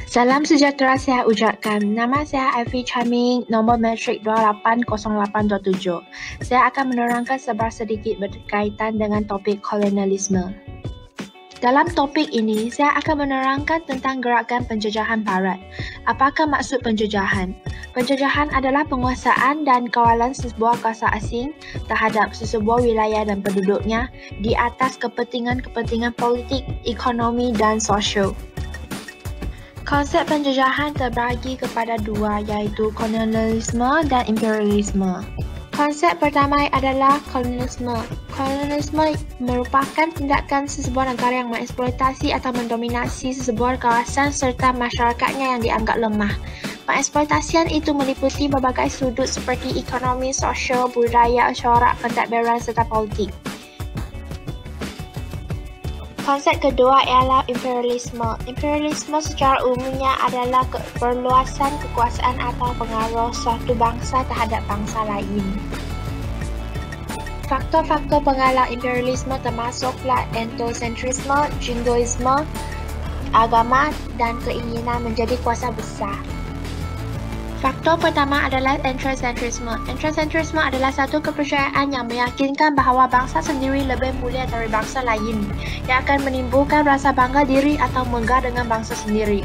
Salam sejahtera saya ucapkan. Nama saya Ivy Chaming, nombor metrik 280827. Saya akan menerangkan sedikit berkaitan dengan topik kolonialisme. Dalam topik ini, saya akan menerangkan tentang gerakan penjajahan Barat. Apakah maksud penjajahan? Penjajahan adalah penguasaan dan kawalan sesebuah kuasa asing terhadap sesebuah wilayah dan penduduknya di atas kepentingan politik, ekonomi dan sosial. Konsep penjajahan terbagi kepada dua, iaitu kolonialisme dan imperialisme. Konsep pertama adalah kolonialisme. Kolonialisme merupakan tindakan sesebuah negara yang mengeksploitasi atau mendominasi sesebuah kawasan serta masyarakatnya yang dianggap lemah. Pengeksploitasian itu meliputi berbagai sudut seperti ekonomi, sosial, budaya, corak, pentadbiran serta politik. Konsep kedua ialah imperialisme. Imperialisme secara umumnya adalah perluasan kekuasaan atau pengaruh suatu bangsa terhadap bangsa lain. Faktor-faktor penghalang imperialisme termasuklah etnosentrisme, jingoisme, agama dan keinginan menjadi kuasa besar. Faktor pertama adalah etnosentrisme. Etnosentrisme adalah satu kepercayaan yang meyakinkan bahawa bangsa sendiri lebih mulia dari bangsa lain, yang akan menimbulkan rasa bangga diri atau megah dengan bangsa sendiri.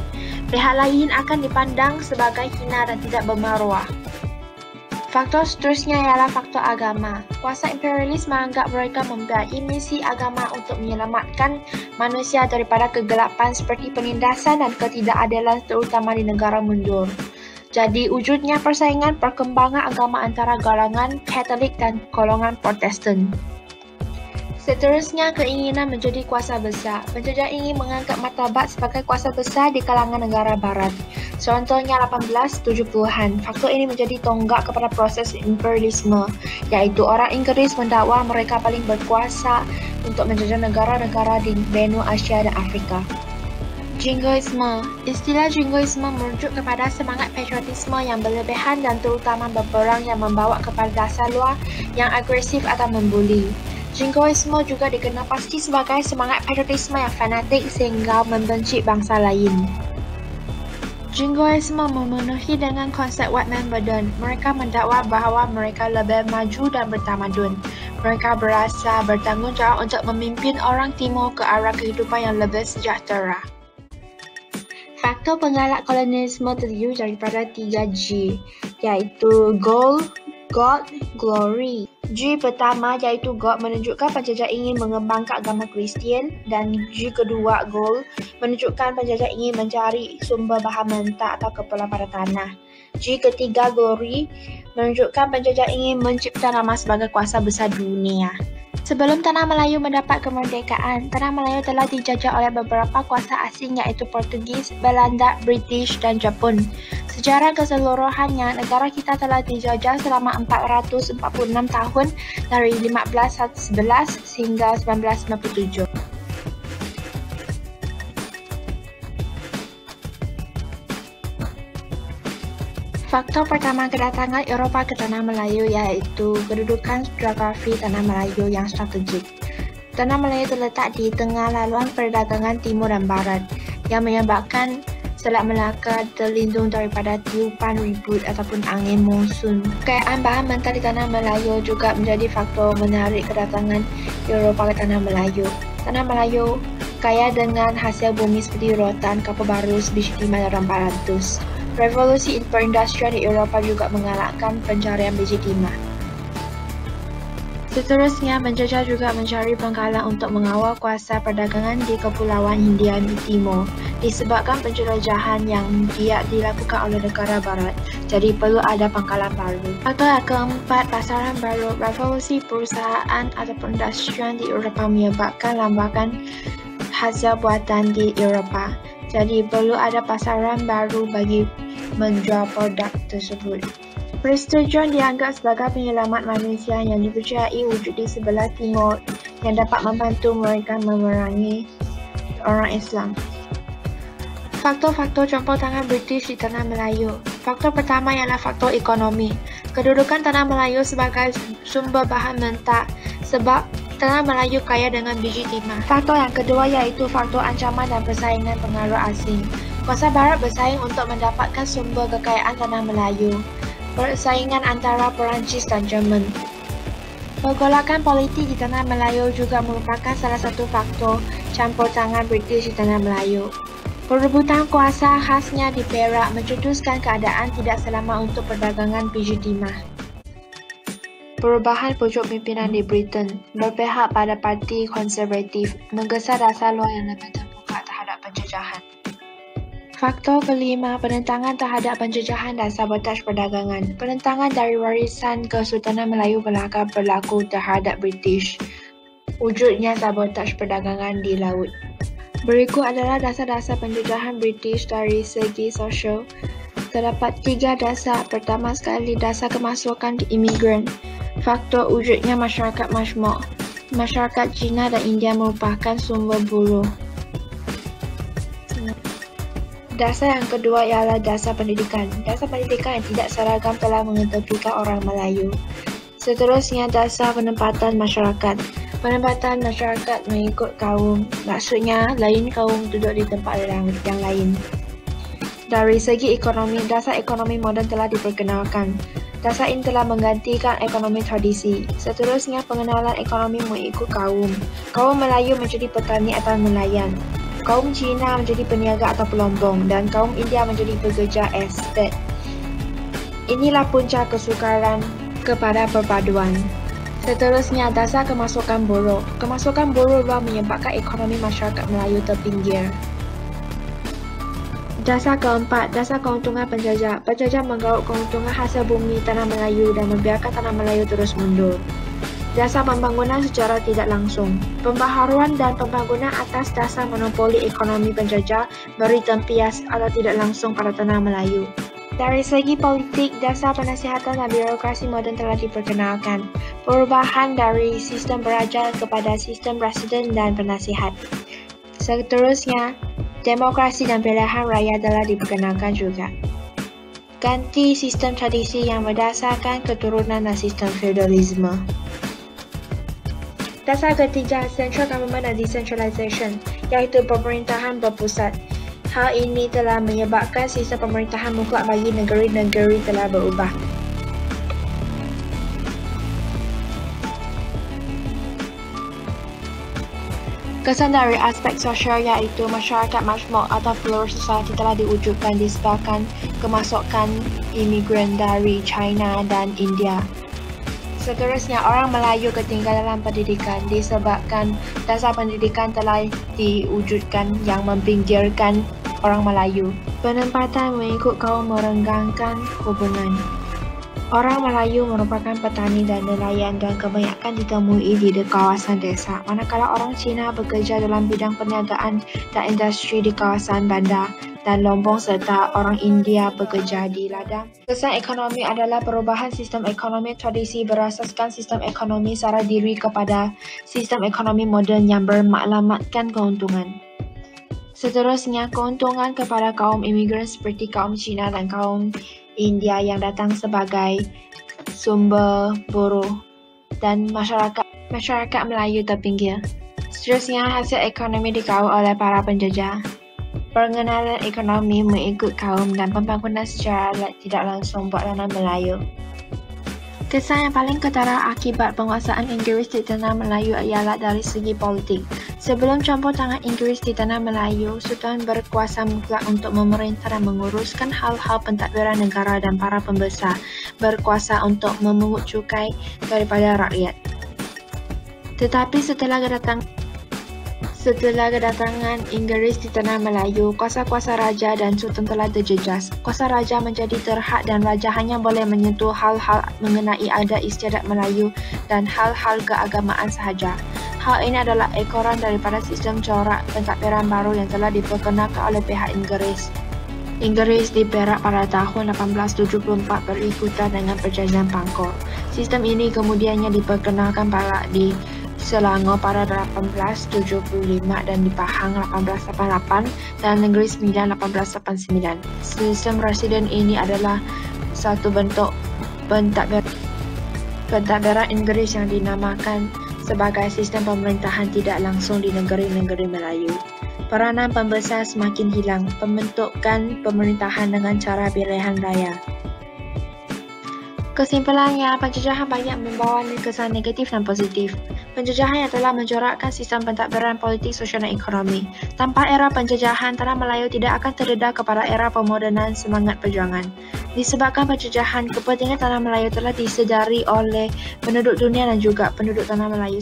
Pihak lain akan dipandang sebagai hina dan tidak bermaruah. Faktor seterusnya ialah faktor agama. Kuasa imperialis menganggap mereka mempunyai misi agama untuk menyelamatkan manusia daripada kegelapan seperti penindasan dan ketidakadilan terutama di negara mundur. Jadi wujudnya persaingan perkembangan agama antara golongan Katolik dan golongan Protestan. Seterusnya, keinginan menjadi kuasa besar. Penjajah ingin mengangkat martabat sebagai kuasa besar di kalangan negara barat. Contohnya 1870-an. Faktor ini menjadi tonggak kepada proses imperialisme, iaitu orang Inggris mendakwa mereka paling berkuasa untuk menjajah negara-negara di benua Asia dan Afrika. Jingoisme. Istilah jingoisme merujuk kepada semangat patriotisme yang berlebihan dan terutama berperang yang membawa kepada dasar luar yang agresif atau membuli. Jingoisme juga dikenal pasti sebagai semangat patriotisme yang fanatik sehingga membenci bangsa lain. Jingoisme memenuhi dengan konsep white man burden. Mereka mendakwa bahawa mereka lebih maju dan bertamadun. Mereka berasa bertanggungjawab untuk memimpin orang timur ke arah kehidupan yang lebih sejahtera. Faktor penggalak kolonialisme terdiri daripada 3G, iaitu Gold, God, Glory. G pertama iaitu God menunjukkan penjajah ingin mengembangkan agama Kristian, dan G kedua, Gold, menunjukkan penjajah ingin mencari sumber bahan mentah atau kepala pada tanah. G ketiga, Glory, menunjukkan penjajah ingin mencipta nama sebagai kuasa besar dunia. Sebelum Tanah Melayu mendapat kemerdekaan, Tanah Melayu telah dijajah oleh beberapa kuasa asing iaitu Portugis, Belanda, British dan Jepun. Secara keseluruhannya, negara kita telah dijajah selama 446 tahun dari 1511 hingga 1957. Faktor pertama kedatangan Eropah ke Tanah Melayu iaitu kedudukan geografi Tanah Melayu yang strategik. Tanah Melayu terletak di tengah laluan perdagangan timur dan barat yang menyebabkan Selat Melaka terlindung daripada tiupan ribut ataupun angin monsun. Kekayaan bahan mentah di Tanah Melayu juga menjadi faktor menarik kedatangan Eropah ke Tanah Melayu. Tanah Melayu kaya dengan hasil bumi seperti rotan, kapur baru, biji timah dan 400. Revolusi perindustrian di Eropah juga mengalahkan pencarian biji timah. Seterusnya, penjajah juga mencari penghalang untuk mengawal kuasa perdagangan di Kepulauan Hindia Timur disebabkan penjelajahan yang giat dilakukan oleh negara barat. Jadi perlu ada pangkalan baru. Faktor yang keempat, pasaran baru. Revolusi perusahaan atau perindustrian di Eropah menyebabkan lambakan hasil buatan di Eropah. Jadi perlu ada pasaran baru bagi menjual produk tersebut. Persetujuan dianggap sebagai penyelamat manusia yang dipercayai wujud di sebelah timur yang dapat membantu mereka memerangi orang Islam. Faktor-faktor campur tangan British di Tanah Melayu. Faktor pertama ialah faktor ekonomi. Kedudukan Tanah Melayu sebagai sumber bahan mentah sebab Tanah Melayu kaya dengan biji timah. Faktor yang kedua iaitu faktor ancaman dan persaingan pengaruh asing. Kuasa Barat bersaing untuk mendapatkan sumber kekayaan tanah Melayu. Persaingan antara Perancis dan Jerman. Pergolakan politik di tanah Melayu juga merupakan salah satu faktor campur tangan British di tanah Melayu. Perebutan kuasa khasnya di Perak mencetuskan keadaan tidak selamat untuk perdagangan biji timah. Perubahan pucuk pimpinan di Britain berpihak pada parti konservatif, menggesa dasar luar yang lebih terbuka terhadap penjajahan. Faktor kelima, penentangan terhadap penjajahan dan sabotaj perdagangan. Penentangan dari warisan Kesultanan Melayu Melaka berlaku terhadap British. Wujudnya sabotaj perdagangan di laut. Berikut adalah dasar-dasar penjajahan British dari segi sosial. Terdapat 3 dasar. Pertama sekali, dasar kemasukan imigran. Faktor wujudnya masyarakat majmuk. Masyarakat Cina dan India merupakan sumber buruh. Dasar yang kedua ialah dasar pendidikan. Dasar pendidikan yang tidak seragam telah mengetepikan orang Melayu. Seterusnya, dasar penempatan masyarakat. Penempatan masyarakat mengikut kaum, maksudnya lain kaum duduk di tempat yang lain. Dari segi ekonomi, dasar ekonomi moden telah diperkenalkan. Dasar ini telah menggantikan ekonomi tradisi. Seterusnya, pengenalan ekonomi mengikut kaum. Kaum Melayu menjadi petani atau nelayan. Kaum Cina menjadi peniaga atau pelombong dan kaum India menjadi pekerja estet. Inilah punca kesukaran kepada perpaduan. Seterusnya, dasar kemasukan buruh. Kemasukan buruh luar menyebabkan ekonomi masyarakat Melayu terpinggir. Dasar keempat, dasar keuntungan penjajah. Penjajah menggaruk keuntungan hasil bumi tanah Melayu dan membiarkan tanah Melayu terus mundur. Dasar pembangunan secara tidak langsung. Pembaharuan dan pembangunan atas dasar monopoli ekonomi penjajah beri tempias atau tidak langsung pada tanah Melayu. Dari segi politik, dasar penasihatan dan birokrasi moden telah diperkenalkan. Perubahan dari sistem beraja kepada sistem presiden dan penasihat. Seterusnya, demokrasi dan pilihan raya telah diperkenalkan juga. Ganti sistem tradisi yang berdasarkan keturunan dan sistem feudalisme. Dasar ketiga, central government and decentralization, iaitu pemerintahan berpusat. Hal ini telah menyebabkan sistem pemerintahan mutlak bagi negeri-negeri telah berubah. Kesan dari aspek sosial iaitu masyarakat majmuk atau plural society telah diwujudkan disebabkan kemasukan imigran dari China dan India. Seterusnya, orang Melayu ketinggalan dalam pendidikan disebabkan dasar pendidikan telah diwujudkan yang mempinggirkan orang Melayu. Penempatan mengikut kaum merenggangkan hubungan. Orang Melayu merupakan petani dan nelayan dan kebanyakan ditemui di kawasan desa, manakala orang Cina bekerja dalam bidang perniagaan dan industri di kawasan bandar dan lombong serta orang India bekerja di ladang. Kesan ekonomi adalah perubahan sistem ekonomi tradisi berasaskan sistem ekonomi sara diri kepada sistem ekonomi moden yang bermaklumatkan keuntungan. Seterusnya, keuntungan kepada kaum imigran seperti kaum Cina dan kaum India yang datang sebagai sumber buruh dan masyarakat Melayu terpinggir. Seterusnya, hasil ekonomi dikawal oleh para penjajah. Pengenalan ekonomi mengikut kaum dan pembangunan secara tidak langsung buat tanah Melayu. Kesan yang paling ketara akibat penguasaan Inggris di tanah Melayu ialah dari segi politik. Sebelum campur tangan Inggris di tanah Melayu, Sultan berkuasa mutlak untuk memerintah dan menguruskan hal-hal pentadbiran negara dan para pembesar berkuasa untuk memungut cukai daripada rakyat. Tetapi setelah kedatangan Inggris di tanah Melayu, kuasa-kuasa raja dan sultan telah terjejas. Kuasa raja menjadi terhad dan raja hanya boleh menyentuh hal-hal mengenai adat istiadat Melayu dan hal-hal keagamaan sahaja. Hal ini adalah ekoran daripada sistem corak pentadbiran baru yang telah diperkenalkan oleh pihak Inggris. Inggris di Perak pada tahun 1874 berikutan dengan perjanjian Pangkor. Sistem ini kemudiannya diperkenalkan pula di Selangor pada 1875 dan di Pahang 1888 dan Negeri Sembilan 1889. Sistem residen ini adalah satu bentuk pentadbiran Inggris yang dinamakan sebagai sistem pemerintahan tidak langsung di negeri-negeri Melayu. Peranan pembesar semakin hilang. Pembentukan pemerintahan dengan cara pilihan raya. Kesimpulannya, penjajahan banyak membawa kesan negatif dan positif. Penjajahan yang telah mencorakkan sistem pentadbiran politik, sosial dan ekonomi. Tanpa era penjajahan, tanah Melayu tidak akan terdedah kepada era pemodenan semangat perjuangan. Disebabkan penjajahan, kepentingan tanah Melayu telah disedari oleh penduduk dunia dan juga penduduk tanah Melayu.